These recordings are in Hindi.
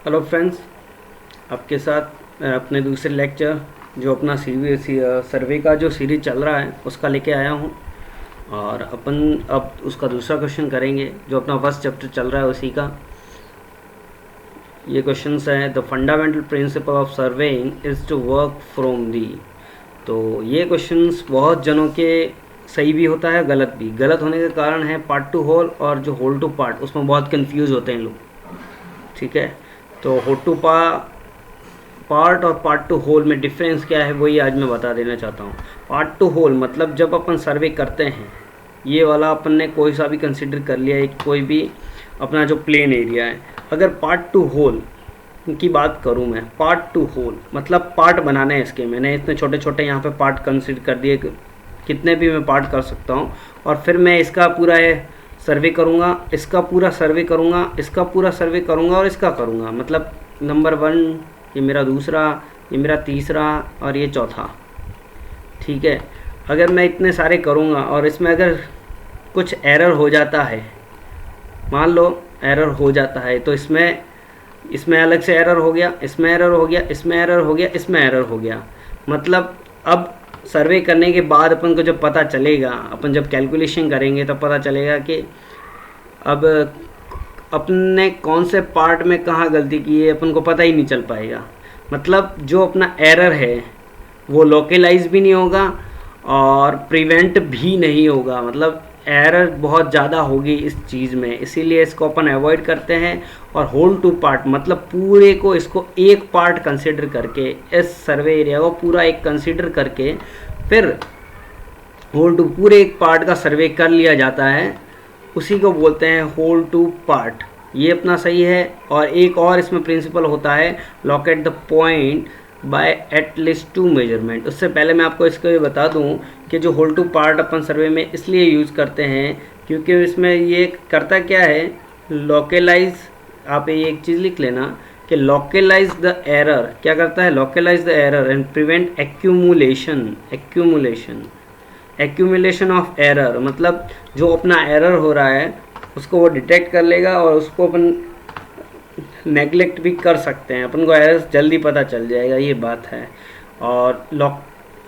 हेलो फ्रेंड्स, आपके साथ मैं अपने दूसरे लेक्चर जो अपना सर्वे का जो सीरीज चल रहा है उसका लेके आया हूँ। और अपन अब उसका दूसरा क्वेश्चन करेंगे जो अपना फर्स्ट चैप्टर चल रहा है उसी का। ये क्वेश्चन है, the fundamental principle of surveying is to work from the. तो ये क्वेश्चंस बहुत जनों के सही भी होता है, गलत भी। गलत होने का कारण है पार्ट टू होल और जो होल टू पार्ट, उसमें बहुत कंफ्यूज होते हैं लोग। ठीक है, तो होल टू पार्ट और पार्ट टू होल में डिफरेंस क्या है वही आज मैं बता देना चाहता हूँ। पार्ट टू होल मतलब जब अपन सर्वे करते हैं, ये वाला अपन ने कोई सा भी कंसिडर कर लिया, एक कोई भी अपना जो प्लेन एरिया है। अगर पार्ट टू होल की बात करूँ मैं, पार्ट टू होल मतलब पार्ट बनाने हैं इसके। मैंने इतने छोटे छोटे यहाँ पे पार्ट कंसिडर कर दिए, कितने भी मैं पार्ट कर सकता हूँ। और फिर मैं इसका पूरा सर्वे करूँगा, इसका पूरा सर्वे करूँगा, इसका पूरा सर्वे करूँगा और इसका करूँगा। मतलब नंबर 1, ये मेरा दूसरा, ये मेरा तीसरा और ये चौथा। ठीक है, अगर मैं इतने सारे करूँगा और इसमें अगर कुछ एरर हो जाता है, मान लो एरर हो जाता है, तो इसमें अलग से एरर हो गया, इसमें एरर हो गया, इसमें एरर हो गया, इसमें एरर हो गया। मतलब अब सर्वे करने के बाद अपन को जब पता चलेगा, अपन जब कैलकुलेशन करेंगे तब पता चलेगा कि अब अपने कौन से पार्ट में कहाँ गलती की है, अपन को पता ही नहीं चल पाएगा। मतलब जो अपना एरर है वो लोकलाइज भी नहीं होगा और प्रिवेंट भी नहीं होगा। मतलब एरर बहुत ज़्यादा होगी इस चीज़ में, इसीलिए इसको अपन अवॉइड करते हैं। और होल टू पार्ट मतलब पूरे को, इसको एक पार्ट कंसिडर करके, इस सर्वे एरिया को पूरा एक कंसिडर करके फिर होल टू पूरे एक पार्ट का सर्वे कर लिया जाता है, उसी को बोलते हैं होल टू पार्ट। ये अपना सही है। और एक और इसमें प्रिंसिपल होता है, locate the point by at least 2 measurement. उससे पहले मैं आपको इसको ये बता दूं कि जो होल टू पार्ट अपन सर्वे में इसलिए यूज़ करते हैं क्योंकि इसमें ये करता क्या है, लोकलाइज। आप ये एक चीज़ लिख लेना कि लोकलाइज द एरर। क्या करता है? Localise the error and prevent accumulation of error. मतलब जो अपना एरर हो रहा है उसको वो डिटेक्ट कर लेगा और उसको अपन नेगलेक्ट भी कर सकते हैं, अपन को एरर जल्दी पता चल जाएगा, ये बात है। और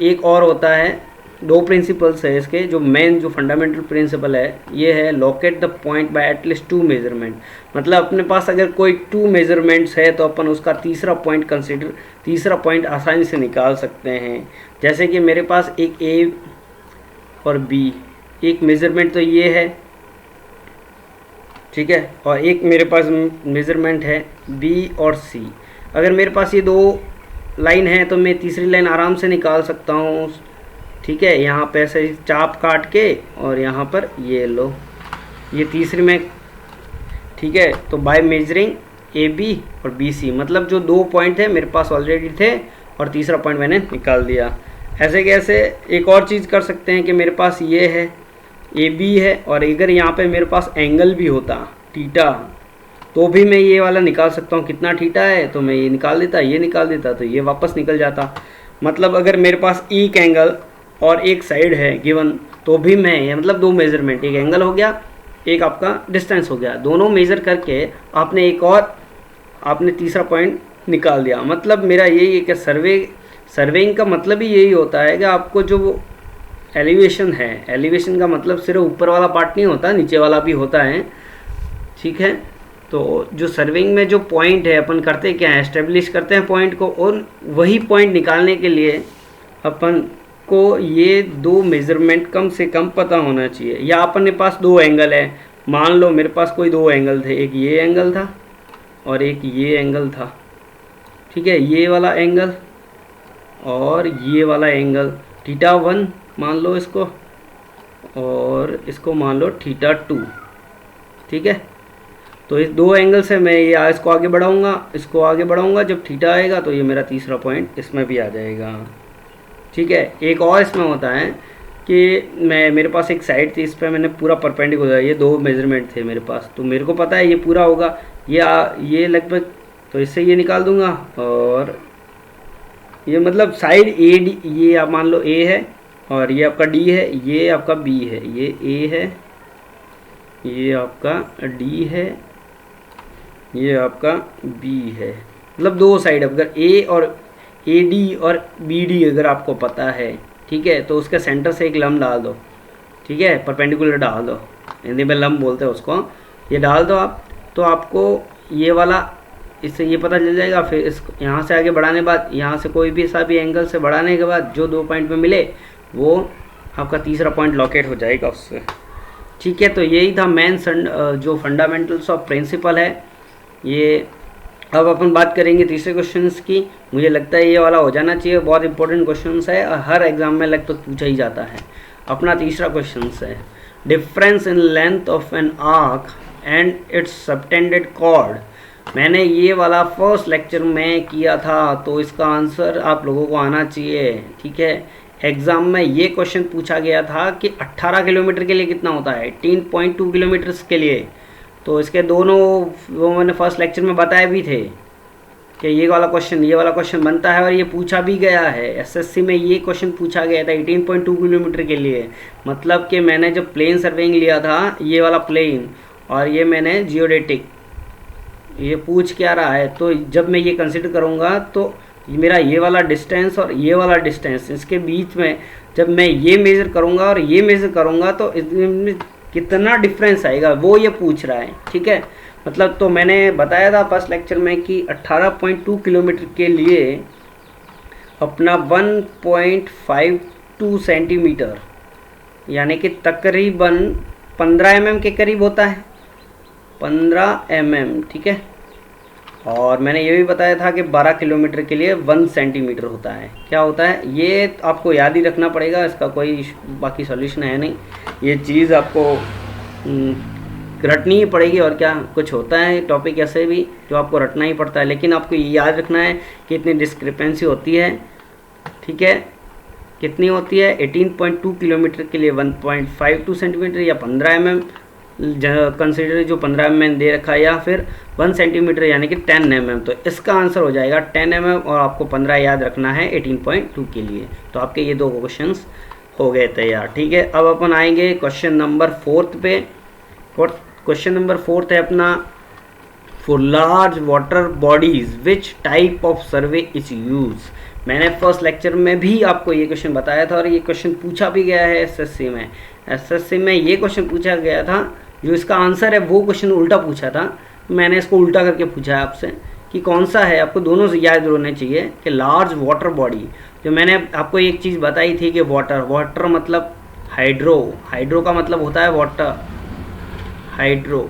एक और होता है, 2 प्रिंसिपल्स है इसके, जो मेन जो फंडामेंटल प्रिंसिपल है ये है locate the point by at least 2 measurement. मतलब अपने पास अगर कोई 2 मेजरमेंट्स है तो अपन उसका तीसरा पॉइंट आसानी से निकाल सकते हैं। जैसे कि मेरे पास एक ए और बी, एक मेजरमेंट तो ये है, ठीक है, और एक मेरे पास मेजरमेंट है बी और सी। अगर मेरे पास ये 2 लाइन है तो मैं तीसरी लाइन आराम से निकाल सकता हूँ। ठीक है, यहाँ पे ऐसे चाप काट के और यहाँ पर ये लो, ये तीसरी में। ठीक है, तो बाय मेजरिंग ए बी और बी सी, मतलब जो 2 पॉइंट है मेरे पास ऑलरेडी थे और तीसरा पॉइंट मैंने निकाल दिया। ऐसे कैसे एक और चीज़ कर सकते हैं कि मेरे पास ये है ए बी है, और अगर यहाँ पे मेरे पास एंगल भी होता थीटा तो भी मैं ये वाला निकाल सकता हूँ। कितना थीटा है तो मैं ये निकाल देता, ये निकाल देता तो ये वापस निकल जाता। मतलब अगर मेरे पास एक एंगल और एक साइड है गिवन तो भी मैं, मतलब 2 मेजरमेंट, एक एंगल हो गया, एक आपका डिस्टेंस हो गया, दोनों मेज़र करके आपने तीसरा पॉइंट निकाल दिया। मतलब मेरा यही है कि सर्वेइंग का मतलब ही यही होता है कि आपको जो एलिवेशन है, एलिवेशन का मतलब सिर्फ ऊपर वाला पार्ट नहीं होता, नीचे वाला भी होता है। ठीक है, तो जो सर्विंग में जो पॉइंट है अपन करते क्या है, एस्टेब्लिश करते हैं पॉइंट को, और वही पॉइंट निकालने के लिए अपन को ये 2 मेजरमेंट कम से कम पता होना चाहिए। या अपने पास 2 एंगल है, मान लो मेरे पास कोई 2 एंगल थे, एक ये एंगल था और एक ये एंगल था। ठीक है, ये वाला एंगल और ये वाला एंगल थीटा 1 मान लो इसको, और इसको मान लो थीटा 2। ठीक है, तो इस 2 एंगल से मैं ये इसको आगे बढ़ाऊंगा, जब थीटा आएगा तो ये मेरा तीसरा पॉइंट इसमें भी आ जाएगा। ठीक है, एक और इसमें होता है कि मेरे पास एक साइड थी, इस पर मैंने पूरा परपेंडिकुलर, ये 2 मेजरमेंट थे मेरे पास, तो मेरे को पता है ये पूरा होगा, ये लगभग, तो इससे ये निकाल दूंगा। और ये मतलब साइड ए डी, ये आप मान लो ए है और ये आपका डी है, ये आपका बी है, ये ए है, ये आपका डी है, ये आपका बी है, मतलब दो साइड अगर ए और ए डी और बी डी अगर आपको पता है, ठीक है, तो उसके सेंटर से एक लंब डाल दो, ठीक है, परपेंडिकुलर डाल दो, हिंदी में लंब बोलते हैं उसको, ये डाल दो आप, तो आपको ये वाला इससे ये पता चल जाएगा। फिर इस यहाँ से आगे बढ़ाने के बाद यहाँ से कोई भी सा भी एंगल से बढ़ाने के बाद जो 2 पॉइंट में मिले वो आपका तीसरा पॉइंट लोकेट हो जाएगा उससे, ठीक है। तो यही था मेन जो फंडामेंटल्स ऑफ प्रिंसिपल है ये। अब अपन बात करेंगे तीसरे क्वेश्चंस की। मुझे लगता है ये वाला हो जाना चाहिए, बहुत इंपॉर्टेंट क्वेश्चंस है और हर एग्जाम में लगभग पूछा ही जाता है। अपना तीसरा क्वेश्चन है difference in length of an arc and its subtended chord. मैंने ये वाला फर्स्ट लेक्चर में किया था, तो इसका आंसर आप लोगों को आना चाहिए, ठीक है। एग्ज़ाम में ये क्वेश्चन पूछा गया था कि 18 किलोमीटर के लिए कितना होता है, 18.2 किलोमीटर्स के लिए। तो इसके दोनों वो मैंने फर्स्ट लेक्चर में बताए भी थे कि ये वाला क्वेश्चन बनता है और ये पूछा भी गया है। एसएससी में ये क्वेश्चन पूछा गया था 18.2 किलोमीटर के लिए। मतलब कि मैंने जब प्लेन सर्वेइंग लिया था, ये वाला प्लेन, और ये मैंने जियोडेटिक, ये पूछ क्या रहा है, तो जब मैं ये कंसिडर करूँगा तो मेरा ये वाला डिस्टेंस और ये वाला डिस्टेंस, इसके बीच में जब मैं ये मेज़र करूँगा और ये मेज़र करूँगा तो इसमें कितना डिफरेंस आएगा वो ये पूछ रहा है, ठीक है। मतलब तो मैंने बताया था फर्स्ट लेक्चर में कि 18.2 किलोमीटर के लिए अपना 1.52 सेंटीमीटर यानी कि तकरीबन 15 mm के करीब होता है, 15 mm, ठीक है। और मैंने ये भी बताया था कि 12 किलोमीटर के लिए 1 सेंटीमीटर होता है। क्या होता है ये आपको याद ही रखना पड़ेगा, इसका कोई बाकी सॉल्यूशन है नहीं, ये चीज़ आपको रटनी ही पड़ेगी। और क्या कुछ होता है टॉपिक ऐसे भी जो आपको रटना ही पड़ता है, लेकिन आपको ये याद रखना है कि इतनी डिस्क्रिपेंसी होती है, ठीक है। कितनी होती है 18.2 किलोमीटर के लिए 1.52 सेंटीमीटर या 15 mm कंसिडर जो 15 mm दे रखा है, या फिर 1 सेंटीमीटर यानी कि 10 mm। तो इसका आंसर हो जाएगा 10 mm और आपको 15 याद रखना है 18.2 के लिए। तो आपके ये दो क्वेश्चंस हो गए तैयार, ठीक है। अब अपन आएंगे क्वेश्चन नंबर 4 पे। क्वेश्चन नंबर 4 है अपना for large water bodies which type of survey is use. मैंने फर्स्ट लेक्चर में भी आपको ये क्वेश्चन बताया था और ये क्वेश्चन पूछा भी गया है एसएससी में। एसएससी में ये क्वेश्चन पूछा गया था, जो इसका आंसर है वो क्वेश्चन उल्टा पूछा था। मैंने इसको उल्टा करके पूछा है आपसे कि कौन सा है, आपको दोनों से याद होने चाहिए कि लार्ज वाटर बॉडी। जो मैंने आपको एक चीज़ बताई थी कि वाटर मतलब हाइड्रो का मतलब होता है वाटर, हाइड्रो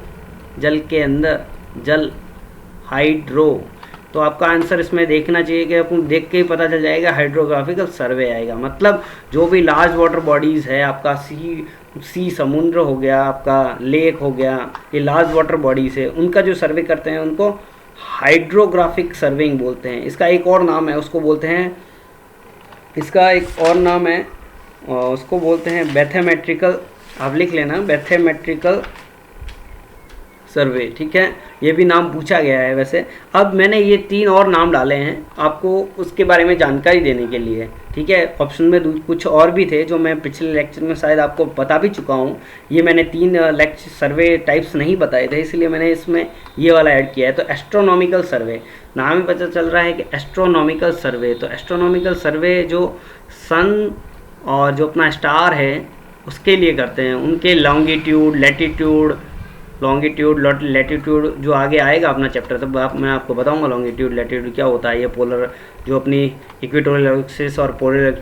जल के अंदर जल, हाइड्रो। तो आपका आंसर इसमें देखना चाहिए कि आपको देख के ही पता चल जाएगा, हाइड्रोग्राफिकल सर्वे आएगा। मतलब जो भी लार्ज वाटर बॉडीज़ है, आपका सी समुद्र हो गया, आपका लेक हो गया, ये लार्ज वाटर बॉडीज़ है, उनका जो सर्वे करते हैं उनको हाइड्रोग्राफिक सर्वेइंग बोलते हैं। इसका एक और नाम है, उसको बोलते हैं, इसका एक और नाम है, उसको बोलते हैं बैथोमेट्रिकल, आप लिख लेना, बैथोमेट्रिकल सर्वे, ठीक है। ये भी नाम पूछा गया है वैसे। अब मैंने ये 3 और नाम डाले हैं आपको उसके बारे में जानकारी देने के लिए, ठीक है। ऑप्शन में कुछ और भी थे जो मैं पिछले लेक्चर में शायद आपको बता भी चुका हूँ। ये मैंने 3 लेक्चर सर्वे टाइप्स नहीं बताए थे, इसलिए मैंने इसमें ये वाला ऐड किया है। तो एस्ट्रोनॉमिकल सर्वे, नाम ही पता चल रहा है कि एस्ट्रोनॉमिकल सर्वे। तो एस्ट्रोनॉमिकल सर्वे जो सन और जो अपना स्टार है उसके लिए करते हैं, उनके लॉन्गिट्यूड, लैटिट्यूड जो आगे आएगा अपना चैप्टर, तब मैं आपको बताऊंगा लॉन्गिट्यूड लैटिट्यूड क्या होता है। ये पोलर जो अपनी इक्वेटोरियल एक्सिस और पोलर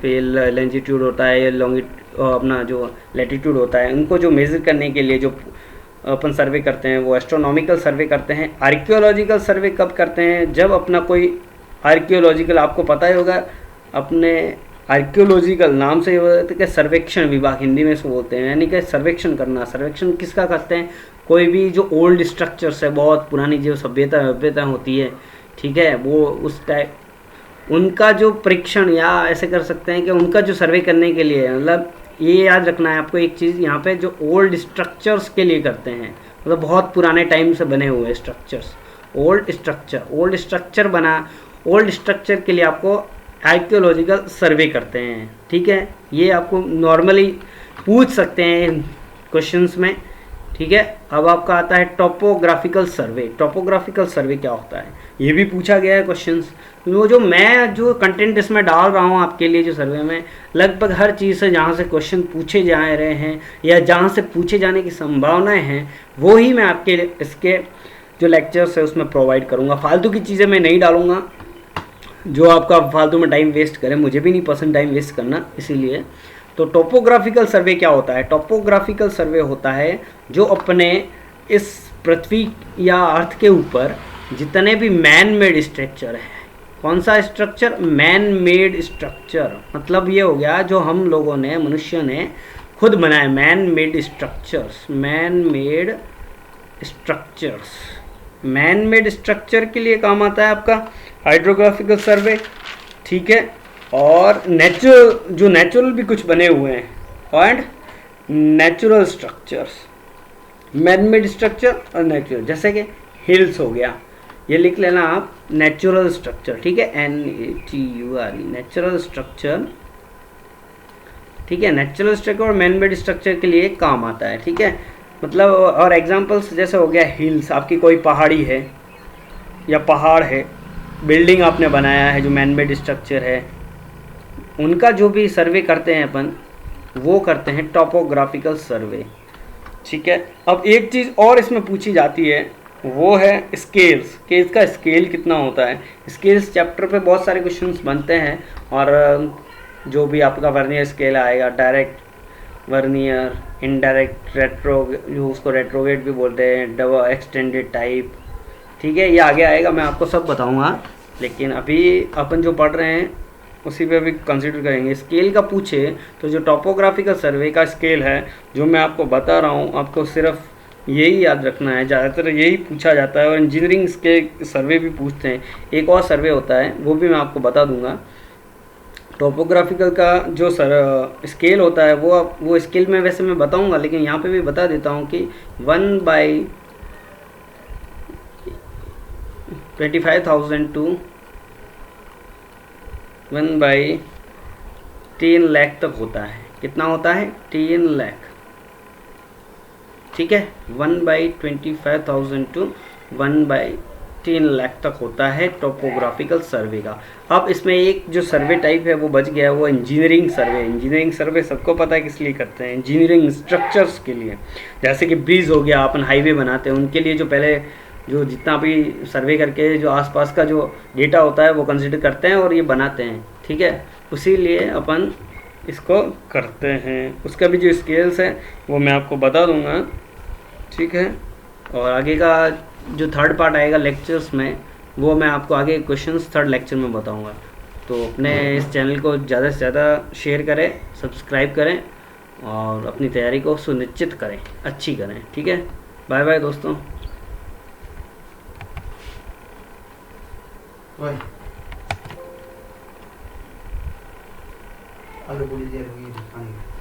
लॉन्जिट्यूड होता है, ये अपना जो लैटिट्यूड होता है, उनको जो मेज़र करने के लिए जो अपन सर्वे करते हैं वो एस्ट्रोनॉमिकल सर्वे करते हैं। आर्कियोलॉजिकल सर्वे कब करते हैं, जब अपना कोई आर्कियोलॉजिकल, आपको पता ही होगा अपने आर्कियोलॉजिकल नाम से कि सर्वेक्षण विभाग हिंदी में इसको बोलते हैं, यानी कि सर्वेक्षण करना। सर्वेक्षण किसका करते हैं, कोई भी जो ओल्ड स्ट्रक्चर्स है, बहुत पुरानी जो सभ्यता होती है, ठीक है, वो उस टाइप उनका जो परीक्षण या ऐसे कर सकते हैं कि उनका जो सर्वे करने के लिए, मतलब ये याद रखना है आपको एक चीज़ यहाँ पे, जो ओल्ड स्ट्रक्चर्स के लिए करते हैं, मतलब बहुत पुराने टाइम से बने हुए स्ट्रक्चर्स, ओल्ड स्ट्रक्चर के लिए आपको आर्कियोलॉजिकल सर्वे करते हैं, ठीक है। ये आपको नॉर्मली पूछ सकते हैं क्वेश्चंस में ठीक है। अब आपका आता है टोपोग्राफिकल सर्वे। टोपोग्राफिकल सर्वे क्या होता है, ये भी पूछा गया है क्वेश्चंस। वो जो कंटेंट इसमें डाल रहा हूँ आपके लिए जो सर्वे में, लगभग हर चीज़ से जहाँ से क्वेश्चन पूछे जा रहे हैं या जहाँ से पूछे जाने की संभावनाएं हैं, वो ही मैं आपके इसके जो लेक्चर्स है उसमें प्रोवाइड करूँगा। फालतू की चीज़ें मैं नहीं डालूँगा जो आपका फालतू में टाइम वेस्ट करे, मुझे भी नहीं पसंद टाइम वेस्ट करना, इसीलिए। तो टोपोग्राफिकल सर्वे क्या होता है? टोपोग्राफिकल सर्वे होता है जो अपने इस पृथ्वी या अर्थ के ऊपर जितने भी मैन मेड स्ट्रक्चर है, कौन सा स्ट्रक्चर? मैन मेड स्ट्रक्चर, मतलब ये हो गया जो हम लोगों ने, मनुष्य ने खुद बनाए, man made structures. Man made structures, man made structure के लिए काम आता है आपका हाइड्रोग्राफिकल सर्वे, ठीक है। और नेचुरल भी कुछ बने हुए हैं, and natural structures, man made structure और नेचुरल, जैसे कि हिल्स हो गया, ये लिख लेना आप, नेचुरल स्ट्रक्चर, ठीक है, NATURE, नेचुरल स्ट्रक्चर, ठीक है। नेचुरल स्ट्रक्चर और मैन मेड स्ट्रक्चर के लिए काम आता है, ठीक है। मतलब और एग्जांपल्स जैसे हो गया हिल्स, आपकी कोई पहाड़ी है या पहाड़ है, बिल्डिंग आपने बनाया है जो मैन मेड स्ट्रक्चर है, उनका जो भी सर्वे करते हैं अपन, वो करते हैं टोपोग्राफिकल सर्वे, ठीक है। अब एक चीज़ और इसमें पूछी जाती है, वो है स्केल्स। स्केल्स का स्केल कितना होता है? स्केल्स चैप्टर पे बहुत सारे क्वेश्चंस बनते हैं, और जो भी आपका वर्नियर स्केल आएगा, डायरेक्ट वर्नियर, इनडायरेक्ट रेट्रो, जो उसको रेट्रोगेट भी बोलते हैं, डबल एक्सटेंडेड टाइप, ठीक है, ये आगे आएगा, मैं आपको सब बताऊंगा। लेकिन अभी अपन जो पढ़ रहे हैं उसी पे भी कंसिडर करेंगे। स्केल का पूछे तो जो टोपोग्राफिकल सर्वे का स्केल है जो मैं आपको बता रहा हूँ, आपको सिर्फ यही याद रखना है, ज़्यादातर यही पूछा जाता है, और इंजीनियरिंग के सर्वे भी पूछते हैं। एक और सर्वे होता है, वो भी मैं आपको बता दूंगा। टोपोग्राफिकल का जो स्केल होता है, वो स्केल में वैसे मैं बताऊंगा, लेकिन यहाँ पे भी बता देता हूँ कि 1/25,000 टू 1/10 लाख तक होता है। कितना होता है? 10 लाख, ठीक है। 1/25,000 टू 1/10 लाख तक होता है टोपोग्राफिकल सर्वे का। अब इसमें एक जो सर्वे टाइप है वो बच गया है, वो इंजीनियरिंग सर्वे। इंजीनियरिंग सर्वे सबको पता है किस लिए करते हैं, इंजीनियरिंग स्ट्रक्चर्स के लिए। जैसे कि ब्रिज हो गया, अपन हाईवे बनाते हैं, उनके लिए जो पहले जो जितना भी सर्वे करके जो आसपास का जो डेटा होता है वो कंसिडर करते हैं और ये बनाते हैं, ठीक है। उसी लिए अपन इसको करते हैं। उसका भी जो स्केल्स है वो मैं आपको बता दूंगा, ठीक है। और आगे का जो थर्ड पार्ट आएगा लेक्चर्स में, वो मैं आपको आगे क्वेश्चंस थर्ड लेक्चर में बताऊंगा। तो अपने इस चैनल को ज़्यादा से ज़्यादा शेयर करें, सब्सक्राइब करें और अपनी तैयारी को सुनिश्चित करें, अच्छी करें, ठीक है। बाय बाय दोस्तों। आलू पूरी देर होगी खाने की।